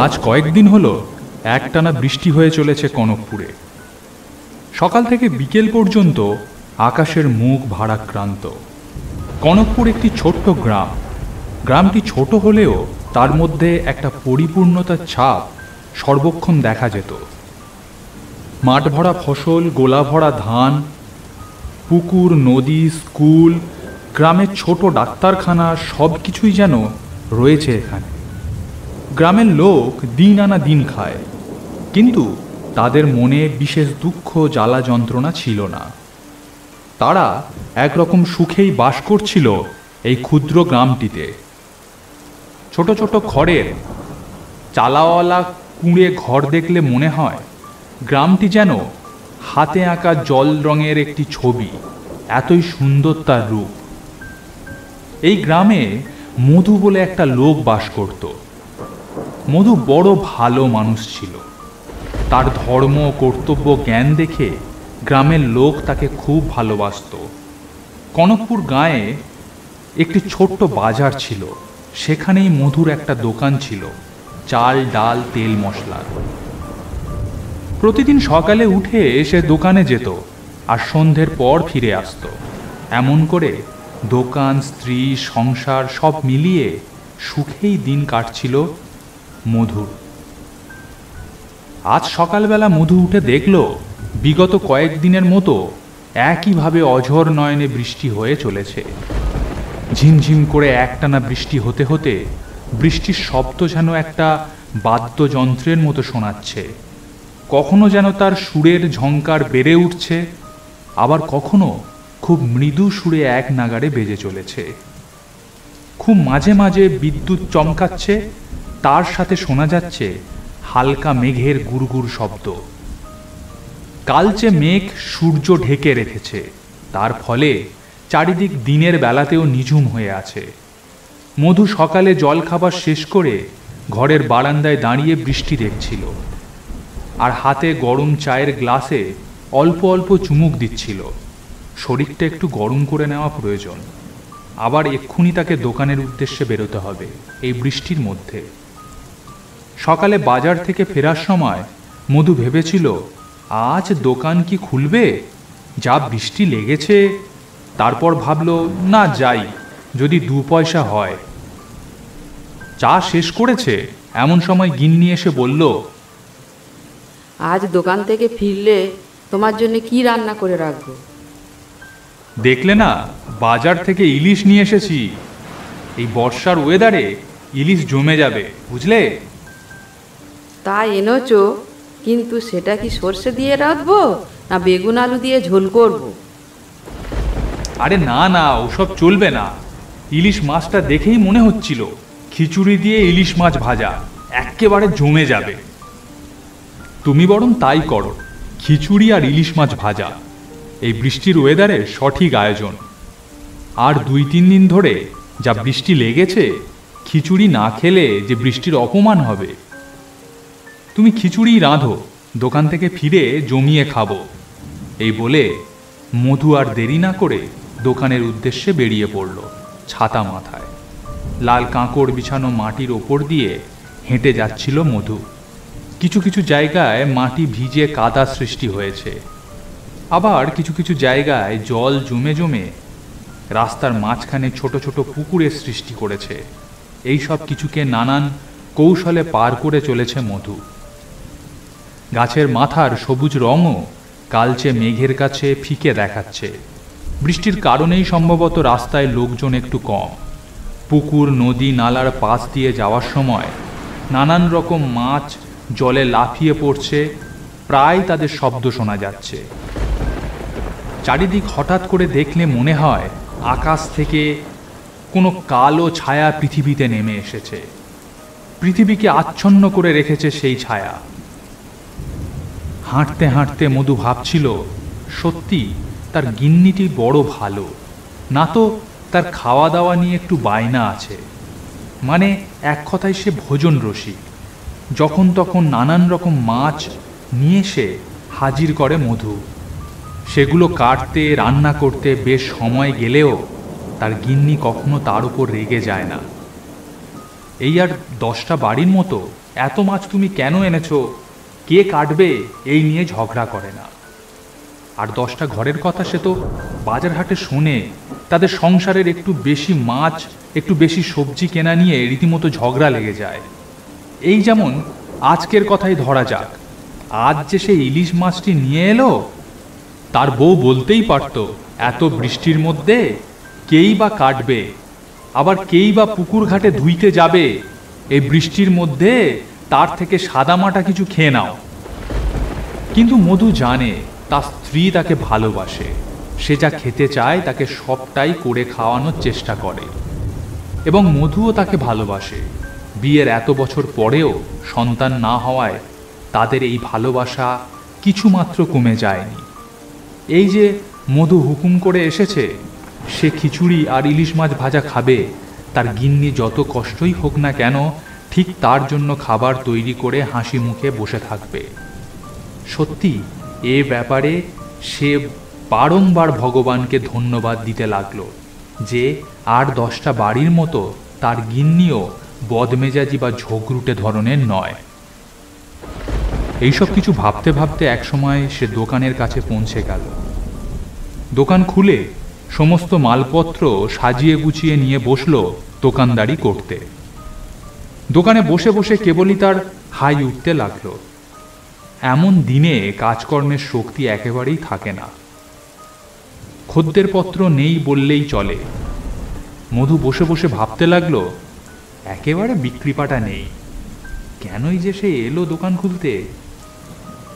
আজ কয়েকদিন হলো একটানা বৃষ্টি হয়ে চলেছে কনকপুরে। সকাল থেকে বিকেল পর্যন্ত আকাশের মুখ ভারাক্রান্ত। কনকপুর একটি ছোট্ট গ্রাম। গ্রামটি ছোট হলেও তার মধ্যে একটা পরিপূর্ণতার ছাপ সর্বক্ষণ দেখা যেত। মাঠ ভরা ফসল, গোলা ভরা ধান, পুকুর, নদী, স্কুল, গ্রামের ছোট ডাক্তারখানা, সব কিছুই যেন রয়েছে এখানে। গ্রামের লোক দিন আনা দিন খায়, কিন্তু তাদের মনে বিশেষ দুঃখ, জ্বালা, যন্ত্রণা ছিল না। তারা একরকম সুখেই বাস করছিল এই ক্ষুদ্র গ্রামটিতে। ছোট ছোট খড়ের চালাওয়ালা কুঁড়ে ঘর দেখলে মনে হয় গ্রামটি যেন হাতে আঁকা জল রঙের একটি ছবি, এতই সুন্দর তার রূপ। এই গ্রামে মধু বলে একটা লোক বাস করত। মধু বড় ভালো মানুষ ছিল। তার ধর্ম, কর্তব্য, জ্ঞান দেখে গ্রামের লোক তাকে খুব ভালোবাসত। কনকপুর গাঁয়ে একটি ছোট্ট বাজার ছিল। সেখানেই মধুর একটা দোকান ছিল, চাল, ডাল, তেল, মশলার। প্রতিদিন সকালে উঠে সে দোকানে যেত আর সন্ধ্যের পর ফিরে আসতো। এমন করে দোকান, স্ত্রী, সংসার সব মিলিয়ে সুখেই দিন কাটছিল মধুর। আজ সকালবেলা মধু উঠে দেখল বিগত কয়েকদিনের মতো একইভাবে অঝোর নয়নে বৃষ্টি হয়ে চলেছে। ঝিমঝিম করে একটানা বৃষ্টি হতে হতে বৃষ্টির শব্দ যেন একটা বাদ্যযন্ত্রের মতো শোনাচ্ছে। কখনো যেন তার সুরের ঝংকার বেড়ে উঠছে, আবার কখনো খুব মৃদু সুরে এক নাগাড়ে বেজে চলেছে। খুব মাঝে মাঝে বিদ্যুৎ চমকাচ্ছে, তার সাথে শোনা যাচ্ছে হালকা মেঘের গুড়গুড় শব্দ। কালচে মেঘ সূর্য ঢেকে রেখেছে, তার ফলে চারিদিক দিনের বেলাতেও নিঝুম হয়ে আছে। মধু সকালে জল খাবার শেষ করে ঘরের বারান্দায় দাঁড়িয়ে বৃষ্টি দেখছিল, আর হাতে গরম চায়ের গ্লাসে অল্প অল্প চুমুক দিচ্ছিল। শরীরটা একটু গরম করে নেওয়া প্রয়োজন। আবার এক্ষুনি তাকে দোকানের উদ্দেশ্যে বেরোতে হবে এই বৃষ্টির মধ্যে। সকালে বাজার থেকে ফেরার সময় মধু ভেবেছিল, আজ দোকান কি খুলবে, যা বৃষ্টি লেগেছে। তারপর ভাবল, না যাই, যদি 2 পয়সা হয়। চা শেষ করেছে এমন সময় গিন্নি এসে বলল, আজ দোকান থেকে ফিরলে তোমার জন্য কি রান্না করে রাখবো? দেখলে না, বাজার থেকে ইলিশ নিয়ে এসেছি। এই বর্ষার ওয়েদারে ইলিশ জমে যাবে, বুঝলে? তা এনেছো, কিন্তু সেটা কি সর্ষে দিয়ে রাখবো না বেগুন আলু দিয়ে ঝোল করবো? আরে না না, ওসব চলবে না। ইলিশ মাছটা দেখেই মনে হচ্ছিল খিচুড়ি দিয়ে ইলিশ মাছ ভাজা একেবারে জমে যাবে। তুমি বরং তাই করো, খিচুড়ি আর ইলিশ মাছ ভাজা। এই বৃষ্টির ওয়েদারে সঠিক আয়োজন। আর 2-3 দিন ধরে যা বৃষ্টি লেগেছে, খিচুড়ি না খেলে যে বৃষ্টির অপমান হবে। তুমি খিচুড়ি রাঁধো, দোকান থেকে ফিরে জমিয়ে খাবো। এই বলে মধু আর দেরি না করে দোকানের উদ্দেশ্যে বেরিয়ে পড়ল, ছাতা মাথায়। লাল কাঁকড় বিছানো মাটির ওপর দিয়ে হেঁটে যাচ্ছিল মধু। কিছু কিছু জায়গায় মাটি ভিজে কাদা সৃষ্টি হয়েছে, আবার কিছু কিছু জায়গায় জল জমে জমে রাস্তার মাঝখানে ছোট ছোট পুকুরের সৃষ্টি করেছে। এই সব কিছুকে নানান কৌশলে পার করে চলেছে মধু। গাছের মাথার সবুজ রঙও কালচে মেঘের কাছে ফিকে দেখাচ্ছে। বৃষ্টির কারণেই সম্ভবত রাস্তায় লোকজন একটু কম। পুকুর, নদী, নালার পাশ দিয়ে যাওয়ার সময় নানান রকম মাছ জলে লাফিয়ে পড়ছে, প্রায় তাদের শব্দ শোনা যাচ্ছে। চারিদিক হঠাৎ করে দেখলে মনে হয় আকাশ থেকে কোনো কালো ছায়া পৃথিবীতে নেমে এসেছে। পৃথিবীকে আচ্ছন্ন করে রেখেছে সেই ছায়া। হাঁটতে হাঁটতে মধু ভাবছিল, সত্যি তার গিন্নিটি বড় ভালো। না তো তার খাওয়া দাওয়া নিয়ে একটু বায়না আছে, মানে এক কথায় সে ভোজন রসিক। যখন তখন নানান রকম মাছ নিয়ে এসে হাজির করে মধু। সেগুলো কাটতে, রান্না করতে বেশ সময় গেলেও তার গিন্নি কখনো তার উপর রেগে যায় না। এই আর 10টা বাড়ির মতো এত মাছ তুমি কেন এনেছো, কে কাটবে, এই নিয়ে ঝগড়া করে না। আর 10টা ঘরের কথা সে তো বাজার হাটে শোনে, তাদের সংসারের একটু বেশি মাছ, একটু বেশি সবজি কেনা নিয়ে রীতিমতো ঝগড়া লেগে যায়। এই যেমন আজকের কথাই ধরা যাক, আজ যে সে ইলিশ মাছটি নিয়ে এলো, তার বউ বলতেই পারত এত বৃষ্টির মধ্যে কেই বা কাটবে, আবার কেই বা পুকুর ঘাটে ধুইতে যাবে, এই বৃষ্টির মধ্যে তার থেকে সাদামাটা কিছু খেয়ে নাও। কিন্তু মধু জানে তার স্ত্রী তাকে ভালোবাসে, সে যা খেতে চায় তাকে সবটাই করে খাওয়ানোর চেষ্টা করে, এবং মধুও তাকে ভালোবাসে। বিয়ের এত বছর পরেও সন্তান না হওয়ায় তাদের এই ভালোবাসা কিছুমাত্র কমে যায়নি। এই যে মধু হুকুম করে এসেছে সে খিচুড়ি আর ইলিশ মাছ ভাজা খাবে, তার গিন্নি যত কষ্টই হোক না কেন ঠিক তার জন্য খাবার তৈরি করে হাসি মুখে বসে থাকবে। সত্যি এ ব্যাপারে সে বারংবার ভগবানকে ধন্যবাদ দিতে লাগলো যে আর 10টা বাড়ির মতো তার গিন্নিও বদমেজাজি বা ঝগড়ুটে ধরনের নয়। এইসব কিছু ভাবতে ভাবতে একসময় সে দোকানের কাছে পৌঁছে গেল। দোকান খুলে সমস্ত মালপত্র সাজিয়ে গুছিয়ে নিয়ে বসলো দোকানদারি করতে। দোকানে বসে বসে কেবলই তার হাই উঠতে লাগলো। এমন দিনে কাজকর্মের শক্তি একেবারেই থাকে না, খদ্দের পত্র নেই বললেই চলে। মধু বসে বসে ভাবতে লাগলো একেবারে বিক্রিপাটা নেই, কেনই যে সে এলো দোকান খুলতে।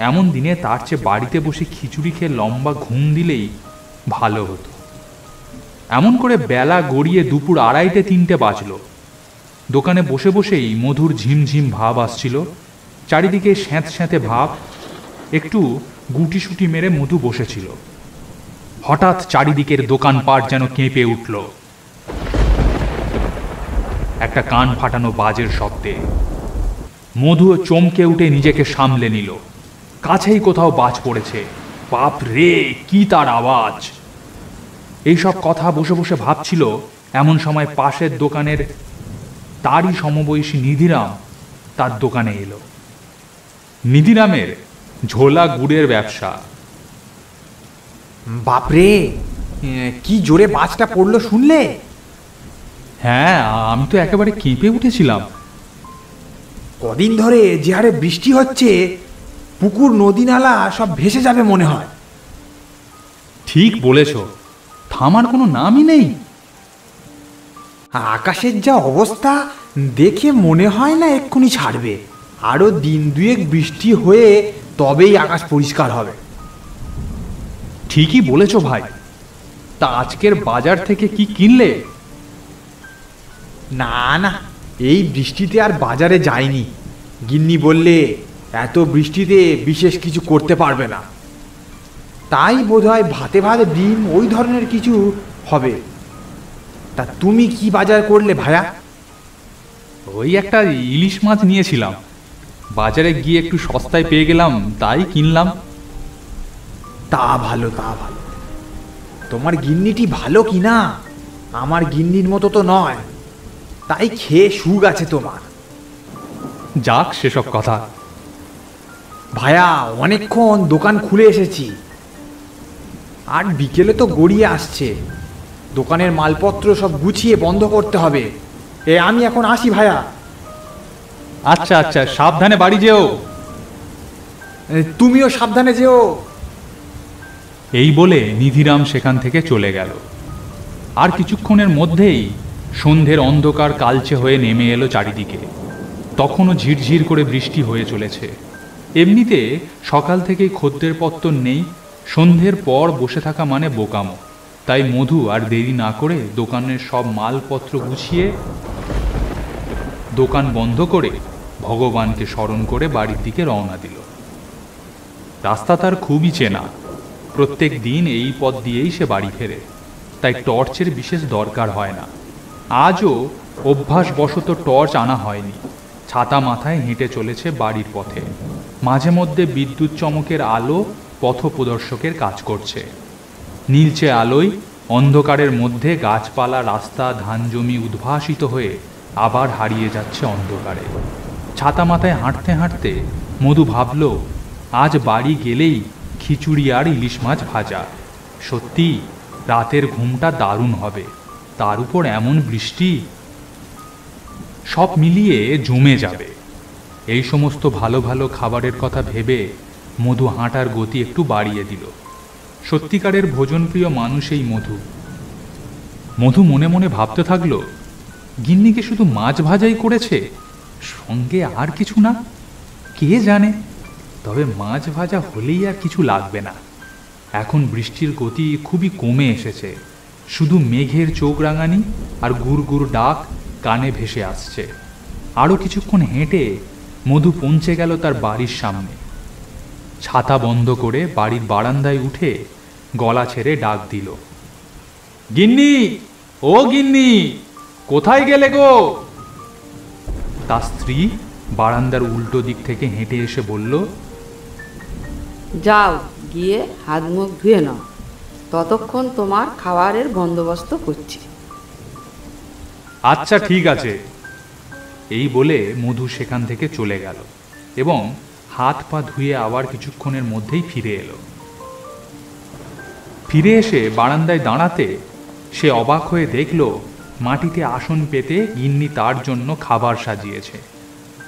এমন দিনে তার চেয়ে বাড়িতে বসে খিচুড়ি খেয়ে লম্বা ঘুম দিলেই ভালো হতো। এমন করে বেলা গড়িয়ে দুপুর 2:30-3টে বাজলো। দোকানে বসে বসেই মধুর ঝিমঝিম ভাব আসছিল, চারিদিকে স্যাঁত স্যাঁতে ভাব। একটু গুটিসুটি মেরে মধু বসেছিল, হঠাৎ চারিদিকের দোকানপাট যেন কেঁপে উঠল একটা কান ফাটানো বাজের শব্দে। মধু চমকে উঠে নিজেকে সামলে নিল, কাছেই কোথাও বাজ পড়েছে। বাপ রে, কি তার আওয়াজ! এইসব কথা বসে বসে ভাবছিল, এমন সময় পাশের দোকানের তারই সমবয়সী নিধিরাম তার দোকানে এলো। নিধিরামের ঝোলা গুড়ের ব্যবসা। বাপরে, কি জোরে বাজটা পড়লো শুনলে? হ্যাঁ, আমি তো একেবারে কেঁপে উঠেছিলাম। কদিন ধরে যে হারে বৃষ্টি হচ্ছে, পুকুর নদী নালা সব ভেসে যাবে মনে হয়। ঠিক বলেছ, থামার কোনো নামই নেই। আকাশের যা অবস্থা দেখে মনে হয় না এক্ষুনি ছাড়বে। আরো দিন দুয়েক বৃষ্টি হয়ে তবেই আকাশ পরিষ্কার হবে। ঠিকই বলেছ ভাই। তা আজকের বাজার থেকে কি কিনলে? না না, এই বৃষ্টিতে আর বাজারে যায়নি। গিন্নি বললে এত বৃষ্টিতে বিশেষ কিছু করতে পারবে না, তাই বোধহয় ভাতে ভাতে ডিম ওই ধরনের কিছু হবে। তা তুমি কি বাজার করলে ভায়া? ওই একটা ইলিশ মাছ নিয়েছিলাম, বাজারে গিয়ে একটু সস্তায় পেয়ে গেলাম, তাই কিনলাম। তা ভালো, তা ভালো। তোমার গিন্নিটি ভালো কি না, আমার গিন্নির মতো তো নয়, তাই খেয়ে সুখ আছে তোমার। যাক সেসব কথা। ভায়া, অনেকক্ষণ দোকান খুলে এসেছি, আর বিকেলে তো গড়িয়ে আসছে। দোকানের মালপত্র সব গুছিয়ে বন্ধ করতে হবে। আমি এখন আসি ভায়া। আচ্ছা আচ্ছা, সাবধানে বাড়ি যেও। তুমিও সাবধানে যেও। এই বলে নিধিরাম সেখান থেকে চলে গেল। আর কিছুক্ষণের মধ্যেই সন্ধ্যের অন্ধকার কালচে হয়ে নেমে এলো চারিদিকে। তখনও ঝিরঝির করে বৃষ্টি হয়ে চলেছে। এমনিতে সকাল থেকেই খদ্দের পত্তর নেই, সন্ধ্যের পর বসে থাকা মানে বোকামো। তাই মধু আর দেরি না করে দোকানের সব মালপত্র গুছিয়ে দোকান বন্ধ করে ভগবানকে স্মরণ করে বাড়ির দিকে রওনা দিল। রাস্তা তার খুবই চেনা, প্রত্যেক দিন এই পথ দিয়েই সে বাড়ি ফেরে, তাই টর্চের বিশেষ দরকার হয় না। আজও অভ্যাসবশত টর্চ আনা হয়নি, ছাতা মাথায় হেঁটে চলেছে বাড়ির পথে। মাঝে মধ্যে বিদ্যুৎ চমকের আলো পথপ্রদর্শকের কাজ করছে। নীলচে আলোয় অন্ধকারের মধ্যে গাছপালা, রাস্তা, ধান জমি উদ্ভাসিত হয়ে আবার হারিয়ে যাচ্ছে অন্ধকারে। ছাতা মাথায় হাঁটতে হাঁটতে মধু ভাবল, আজ বাড়ি গেলেই খিচুড়ি আর ইলিশ মাছ ভাজা। সত্যি রাতের ঘুমটা দারুণ হবে, তার উপর এমন বৃষ্টি, সব মিলিয়ে জমে যাবে। এই সমস্ত ভালো ভালো খাবারের কথা ভেবে মধু হাঁটার গতি একটু বাড়িয়ে দিল। সত্যিকারের ভোজনপ্রিয় মানুষ এই মধু। মধু মনে মনে ভাবতে থাকলো, গিন্নিকে শুধু মাছ ভাজাই করেছে, সঙ্গে আর কিছু না? কে জানে, তবে মাছ ভাজা হলেই আর কিছু লাগবে না। এখন বৃষ্টির গতি খুবই কমে এসেছে, শুধু মেঘের চোখ রাঙানি আর গুড় গুড় ডাক কানে ভেসে আসছে। আরও কিছুক্ষণ হেঁটে মধু পৌঁছে গেল তার বাড়ির সামনে। ছাতা বন্ধ করে বাড়ির বারান্দায় উঠে গলা ছেড়ে ডাক দিল, গিন্নি, ও গিন্নি, কোথায় গেলে গো? তার স্ত্রী বারান্দার উল্টো দিক থেকে হেঁটে এসে বলল, যাও গিয়ে হাত মুখ ধুয়ে নাও, ততক্ষণ তোমার খাবারের বন্দোবস্ত করছি। আচ্ছা ঠিক আছে। এই বলে মধু সেখান থেকে চলে গেল এবং হাত পা ধুয়ে আবার কিছুক্ষণের মধ্যেই ফিরে এলো। ফিরে এসে বারান্দায় দাঁড়াতে সে অবাক হয়ে দেখল, মাটিতে আসন পেতে গিন্নি তার জন্য খাবার সাজিয়েছে।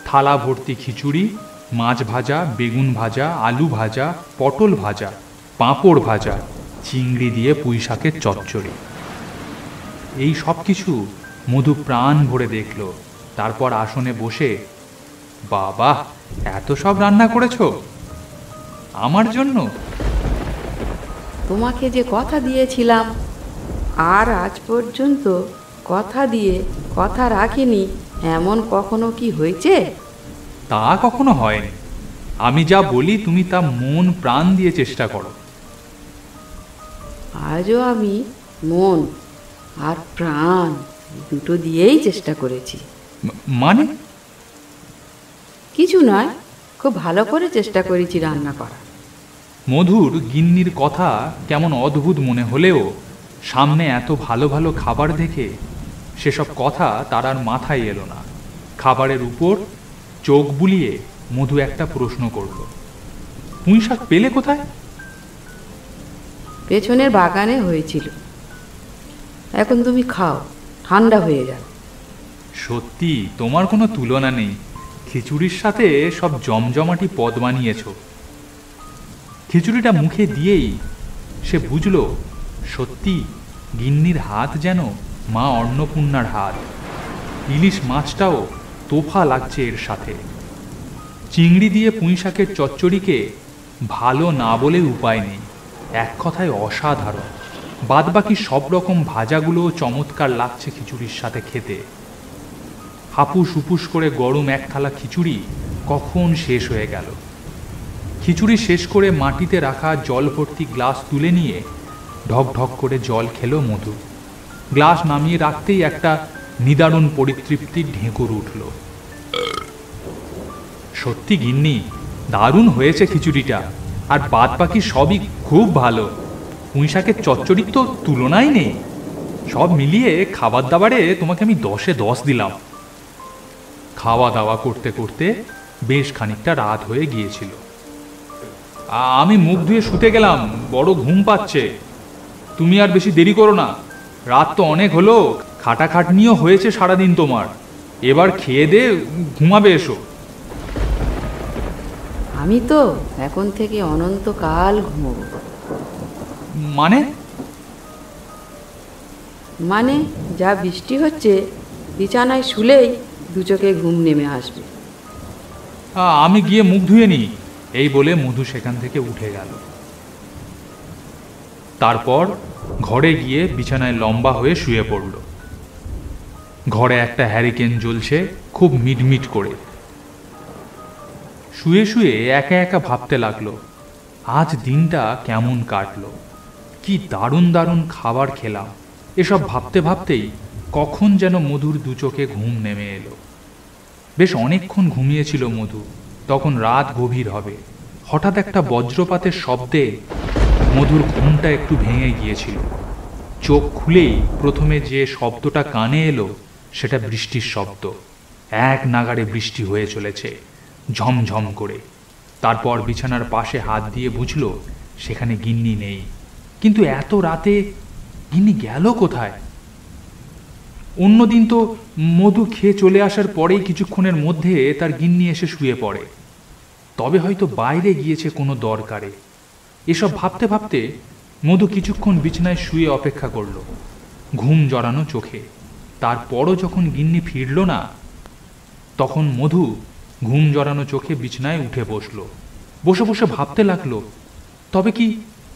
থালা ভর্তি খিচুড়ি, মাছ ভাজা, বেগুন ভাজা, আলু ভাজা, পটল ভাজা, পাঁপড় ভাজা, চিংড়ি দিয়ে পুঁই শাকের চচ্চড়ি। এই সব কিছু মধু প্রাণ ভরে দেখল। তারপর আসনে বসে, বাবা, এত সব রান্না করেছো আমার জন্য? তোমাকে যে কথা দিয়েছিলাম, আর আজ পর্যন্ত কথা দিয়ে কথা রাখিনি, এমন কখনো কি হয়েছে? তা কখনো হয়নি। আমি যা বলি তুমি তা মন প্রাণ দিয়ে চেষ্টা করো। আজও আমি মন আর প্রাণ দুটো দিয়েই চেষ্টা করেছি। মানে? কিছু নয়, খুব ভালো করে চেষ্টা করেছি রান্না করা। মধুর গিন্নির কথা কেমন অদ্ভুত মনে হলেও সামনে এত ভালো ভালো খাবার দেখে সেসব কথা তার আর মাথায় এলো না। খাবারের উপর চোখ বুলিয়ে মধু একটা প্রশ্ন করল, পুঁই শাক পেলে কোথায়? পেছনের বাগানে হয়েছিল। এখন তুমি খাও, ঠান্ডা হয়ে যাবে। সত্যি তোমার কোনো তুলনা নেই। খিচুড়ির সাথে সব জমজমাটি পদ বানিয়েছ। খিচুড়িটা মুখে দিয়েই সে বুঝল, সত্যি গিন্নির হাত যেন মা অন্নপূর্ণার হাত। ইলিশ মাছটাও তোফা লাগছে এর সাথে। চিংড়ি দিয়ে পুঁই শাকের চচ্চড়িকে ভালো না বলে উপায় নেই, এক কথায় অসাধারণ। বাদবাকি সব রকম ভাজাগুলোও চমৎকার লাগছে খিচুড়ির সাথে খেতে। হাপুস হুপুস করে গরম এক থালা খিচুড়ি কখন শেষ হয়ে গেল। খিচুড়ি শেষ করে মাটিতে রাখা জল ভর্তি গ্লাস তুলে নিয়ে ঢক ঢক করে জল খেলো মধু। গ্লাস নামিয়ে রাখতেই একটা নিদারুণ পরিতৃপ্তির ঢেঁকুর উঠল। সত্যি গিন্নি, দারুণ হয়েছে খিচুড়িটা, আর বাদ বাকি সবই খুব ভালো। পুঁই শাকের চচ্চড়ির তো তুলনাই নেই। সব মিলিয়ে খাবার দাবারে তোমাকে আমি 10-এ 10 দিলাম। খাওয়া দাওয়া করতে করতে বেশ খানিকটা রাত হয়ে গিয়েছিল। আমি মুখ ধুয়ে শুতে গেলাম, বড় ঘুম পাচ্ছে। তুমি আর বেশি দেরি করো না, রাত তো অনেক হলো, খাটাখাটনিও হয়েছে সারাদিন তোমার। এবার খেয়ে দে ঘুমাবে এসো। আমি তো এখন থেকে অনন্তকাল ঘুমোবো। মানে? মানে যা বৃষ্টি হচ্ছে, বিছানায় শুলেই দু চোখে ঘুম নেমে আসবে। আমি গিয়ে মুখ ধুয়ে নিই, এই বলে মধু সেখান থেকে উঠে গেল। তারপর ঘরে গিয়ে বিছানায় লম্বা হয়ে শুয়ে পড়ল। ঘরে একটা হ্যারিকেন জ্বলছে খুব মিটমিট করে। শুয়ে শুয়ে একা একা ভাবতে লাগলো, আজ দিনটা কেমন কাটলো, কি দারুণ দারুণ খাবার খেলাম। এসব ভাবতে ভাবতেই কখন যেন মধুর দু চোখে ঘুম নেমে এলো। বেশ অনেকক্ষণ ঘুমিয়েছিল মধু, তখন রাত গভীর হবে। হঠাৎ একটা বজ্রপাতের শব্দে মধুর ঘুমটা একটু ভেঙে গিয়েছিল। চোখ খুলেই প্রথমে যে শব্দটা কানে এলো সেটা বৃষ্টির শব্দ। এক নাগাড়ে বৃষ্টি হয়ে চলেছে, ঝমঝম করে। তারপর বিছানার পাশে হাত দিয়ে বুঝল সেখানে গিন্নি নেই। কিন্তু এত রাতে গিন্নি গেল কোথায়? অন্যদিন তো মধু খেয়ে চলে আসার পরেই কিছুক্ষণের মধ্যে তার গিন্নি এসে শুয়ে পড়ে। তবে হয়তো বাইরে গিয়েছে কোনো দরকারে। এসব ভাবতে ভাবতে মধু কিছুক্ষণ বিছানায় শুয়ে অপেক্ষা করল, ঘুম জড়ানো চোখে। তারপরও যখন গিন্নি ফিরল না, তখন মধু ঘুম জড়ানো চোখে বিছানায় উঠে বসল। বসে বসে ভাবতে লাগলো,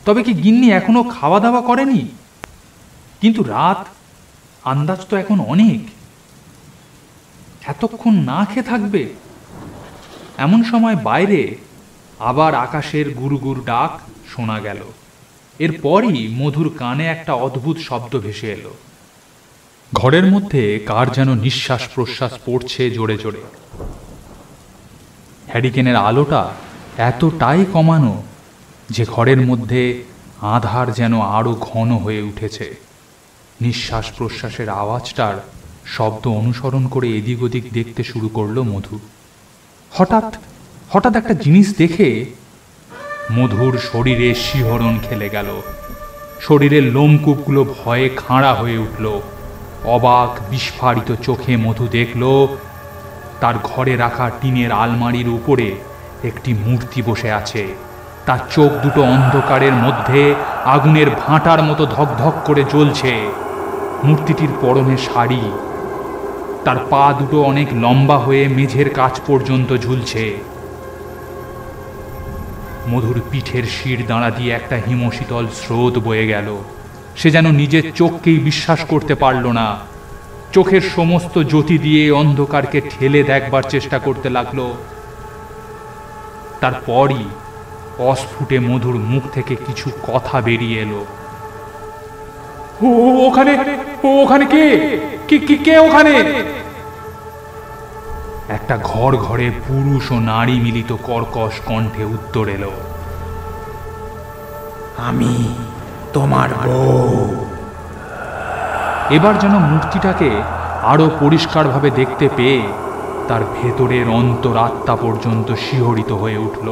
তবে কি গিন্নি এখনো খাওয়া দাওয়া করেনি? কিন্তু রাত আন্দাজ তো এখন অনেক, এতক্ষণ না খেয়ে থাকবে? এমন সময় বাইরে আবার আকাশের গুরুগুর ডাক শোনা গেল। এরপরই মধুর কানে একটা অদ্ভুত শব্দ ভেসে এলো। ঘরের মধ্যে কার যেন নিঃশ্বাস প্রশ্বাস পড়ছে জোরে জোরে। হ্যারিকেনের আলোটা এতটাই কমানো যে ঘরের মধ্যে আঁধার যেন আরো ঘন হয়ে উঠেছে। নিঃশ্বাস প্রশ্বাসের আওয়াজটার শব্দ অনুসরণ করে এদিক ওদিক দেখতে শুরু করলো মধু। হঠাৎ একটা জিনিস দেখে মধুর শরীরে শিহরণ খেলে গেল। শরীরের লোমকূপগুলো ভয়ে খাঁড়া হয়ে উঠল। অবাক বিস্ফারিত চোখে মধু দেখল তার ঘরে রাখা টিনের আলমারির উপরে একটি মূর্তি বসে আছে। তার চোখ দুটো অন্ধকারের মধ্যে আগুনের ভাঁটার মতো ধকধক করে জ্বলছে। মূর্তিটির পরনে শাড়ি, তার পা দুটো অনেক লম্বা হয়ে মেঝের কাছ পর্যন্ত ঝুলছে। মধুর পিঠের শির দাঁড়া দিয়ে একটা হিমশীতল স্রোত বয়ে গেল। সে যেন নিজের চোখকেই বিশ্বাস করতে পারল না। চোখের সমস্ত জ্যোতি দিয়ে অন্ধকারকে ঠেলে দেখবার চেষ্টা করতে লাগলো। তারপরই অস্ফুটে মধুর মুখ থেকে কিছু কথা বেরিয়ে এলো। ওখানে কে ওখানে? একটা ঘরে পুরুষ ও নারী মিলিত কর্কশ কণ্ঠে উত্তর এলো, আমি তোমার বউ। এবার যেন মূর্তিটাকে আরো পরিষ্কারভাবে দেখতে পেয়ে তার ভেতরের অন্তরাত্মা পর্যন্ত শিহরিত হয়ে উঠল।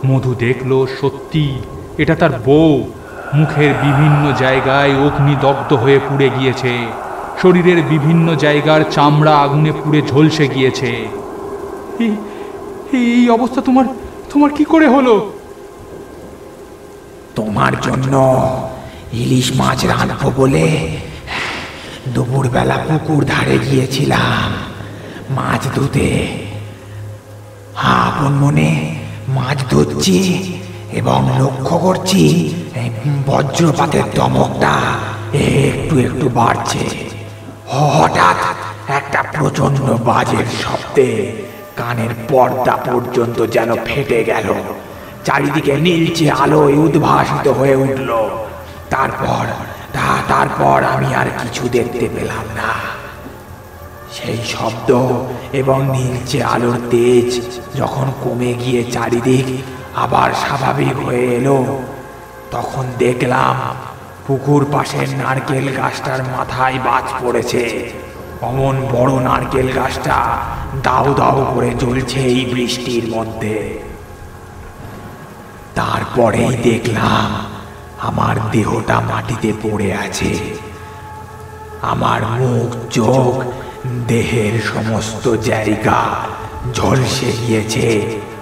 মধু দেখল সত্যি এটা তার বউ। মুখের বিভিন্ন জায়গায় অগ্নিদগ্ধ হয়ে পুড়ে গিয়েছে। শরীরের বিভিন্ন জায়গার চামড়া আগুনে পুড়ে ঝলসে গিয়েছে। এই অবস্থা তোমার কি করে হলো? তোমার জন্য ইলিশ মাছ রাঁধবো বলে দুপুরবেলা পুকুর ধারে গিয়েছিলাম মাছ ধুতে। আপন মনে মাছ ধরছি এবং লক্ষ্য করছি বজ্রপাতের দমকটা একটু একটু বাড়ছে। হঠাৎ একটা প্রচন্ড বাজের শব্দে কানের পর্দা পর্যন্ত যেন ফেটে গেল। চারিদিকে নীলচে আলোয় উদ্ভাসিত হয়ে উঠল। তারপর আমি আর কিছু দেখতে পেলাম না। সেই শব্দ এবং নীলচে আলোর তেজ যখন কমে গিয়ে চারিদিক আবার স্বাভাবিক হয়ে এলো, তখন দেখলাম পুকুর পাশের নারকেল গাছটার মাথায় বাজ পড়েছে। অমন বড় নারকেল গাছটা দাউ দাউ করে জ্বলছে এই বৃষ্টির মধ্যে। তারপরেই দেখলাম আমার দেহটা মাটিতে পড়ে আছে। আমার মুখ চোখ দেহের সমস্ত জায়গা ঝলসে গিয়েছে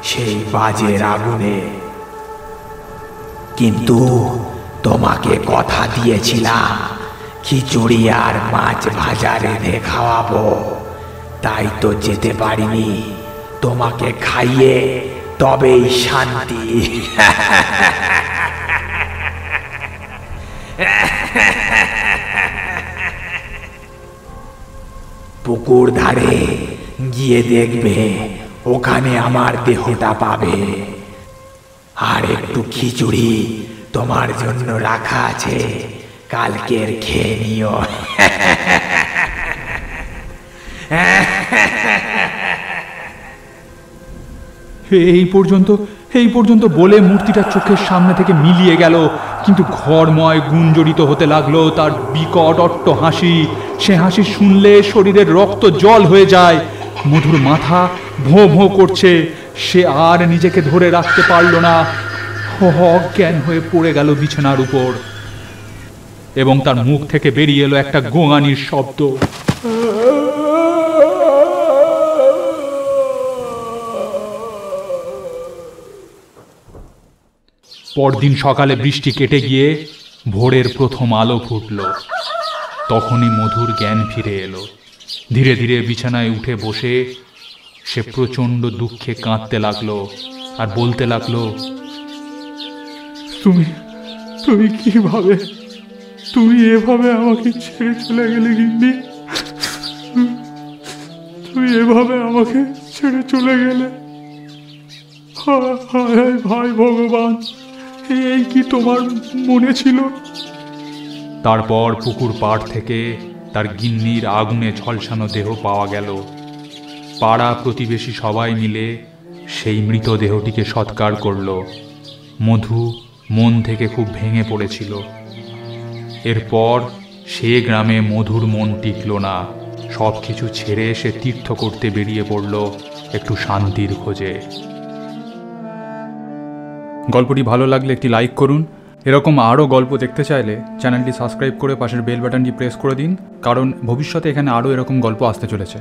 সেই বাজের আগুনে। কিন্তু তোমাকে কথা দিয়েছিলাম খিচুড়ি আর মাছ ভাজা রেঁধে খাওয়াবো, তাই তো যেতে পারিনি। তোমাকে খাইয়ে তবেই শান্তি। পুকুর ধারে গিয়ে দেখবে, ওখানে আমার দেহটা পাবে। আর একটু খিচুড়ি তোমার জন্য রাখা আছে, কালকের খেয়ে নিও। এই পর্যন্ত বলে মূর্তিটা চোখের সামনে থেকে মিলিয়ে গেল। কিন্তু ঘরময় গুঞ্জরিত হতে লাগলো তার বিকট অট্ট হাসি। সে হাসি শুনলে শরীরের রক্ত জল হয়ে যায়। মধুর মাথা ভোঁ ভোঁ করছে, সে আর নিজেকে ধরে রাখতে পারল না, অজ্ঞান হয়ে পড়ে গেল বিছানার উপর এবং তার মুখ থেকে বেরিয়ে এলো একটা গোঙানির শব্দ। পরদিন সকালে বৃষ্টি কেটে গিয়ে ভোরের প্রথম আলো ফুটল। তখনই মধুর জ্ঞান ফিরে এলো। ধীরে ধীরে বিছানায় উঠে বসে সে প্রচণ্ড দুঃখে কাঁদতে লাগলো আর বলতে লাগলো, তুমি তুমি কিভাবে, তুমি এভাবে আমাকে ছেড়ে চলে গেলে গিন্নি, তুমি এভাবে আমাকে ছেড়ে চলে গেলে। হায় ভাই ভগবান, এই কি তোমার মনে ছিল? তারপর পুকুর পাড় থেকে তার গিন্নির আগুনে ঝলসানো দেহ পাওয়া গেল। পাড়া প্রতিবেশী সবাই মিলে সেই মৃতদেহটিকে সৎকার করল। মধু মন থেকে খুব ভেঙে পড়েছিল। এরপর সে গ্রামে মধুর মন টিকল না। সব কিছু ছেড়ে সে তীর্থ করতে বেরিয়ে পড়ল একটু শান্তির খোঁজে। গল্পটি ভালো লাগলে একটি লাইক করুন। এরকম আরও গল্প দেখতে চাইলে চ্যানেলটি সাবস্ক্রাইব করে পাশের বেল বাটনটি প্রেস করে দিন, কারণ ভবিষ্যতে এখানে আরও এরকম গল্প আসতে চলেছে।